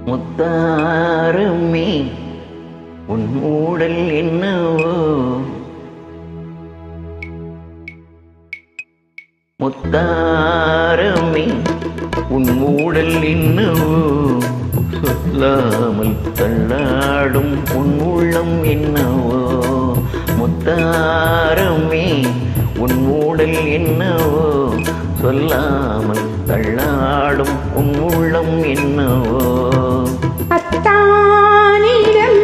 முத்தாரமே உன் ஊடல் என்னவோ, முத்தாரமே உன் ஊடல் என்னவோ, சொல்லாமல் தள்ளாடும் உன் உள்ளம் என்னவோ. முத்தாரமே உன் ஊடல் என்னவோ, சொல்லாமல் தள்ளாடும் உன் உள்ளம் என்னவோ. அத்தானிடம்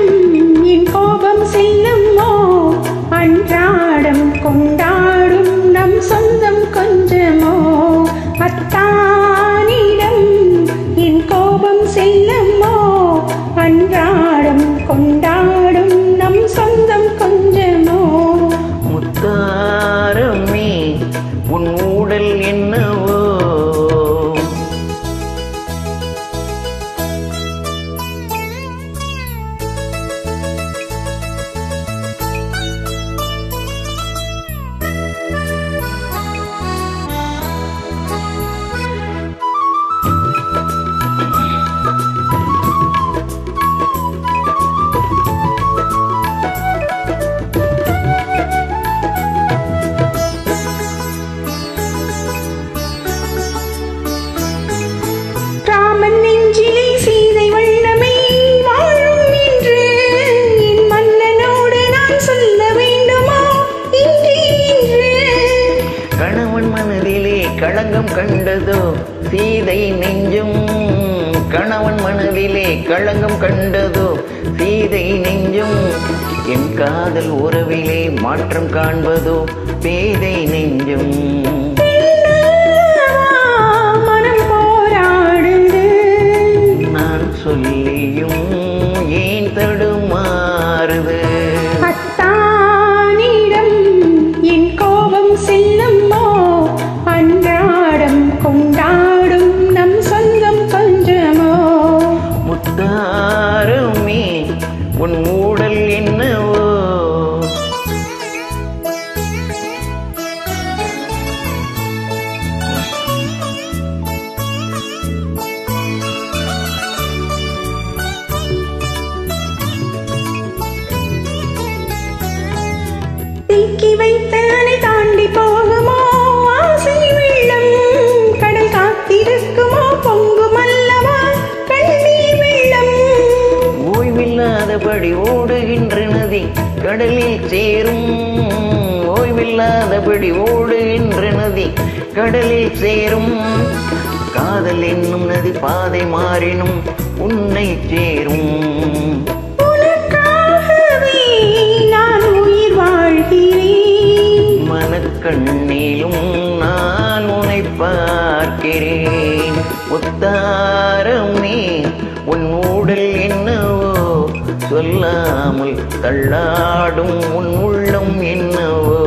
என் கோபம் செல்லுமோ, அன்றாடம் கொண்டாடும் நம் சொந்தம் கொஞ்சமோ. அத்தானிடம் என் கோபம் செல்லுமோ, அன்றாடம் கொண்டாடும் நம் சொந்தம் கொஞ்சமோ. முத்தாரமே உன் ஊடல் என்னவோ. களங்கம் கண்டதோ சீதை நெஞ்சும், கணவன் மனதிலே களங்கம் கண்டதோ சீதை நெஞ்சும். என் காதல் உறவிலே மாற்றம் காண்பதோ பேதை நெஞ்சும். மனம் போராடுது நான் சொல்லியும் ஏன் தடுமாறுது. அத்தானிடம் என் கோபம் செல்லுமோ, அன்றாடம் கொண்டாடும் நம் சொந்தம் கொஞ்சமோ. முத்தாரமே உன் ஊடல் என்னவோ. தீக்கி வைத்தனை தாண்டி போகுமோ ஆசை வெள்ளம், கடல் காத்திருக்குமோ பொங்கும் அல்லவா கண்ணீர் வெள்ளம். ஓய்வில்லாதபடி ஓடுகின்ற நதி கடலில் சேரும், ஓய்வில்லாதபடி ஓடுகின்ற நதி கடலில் சேரும். காதல் என்னும் நதி பாதை மாறினும் உன்னை சேரும். உனக்காகவே நான் உயிர் வாழ்கிறேன், மனக்கண்ணிலும் நான் உன்னை பார்க்கிறேன். முத்தாரமே உன் ஊடல் என்னவோ, சொல்லாமல் தள்ளாடும் உன் உள்ளம் என்னவோ.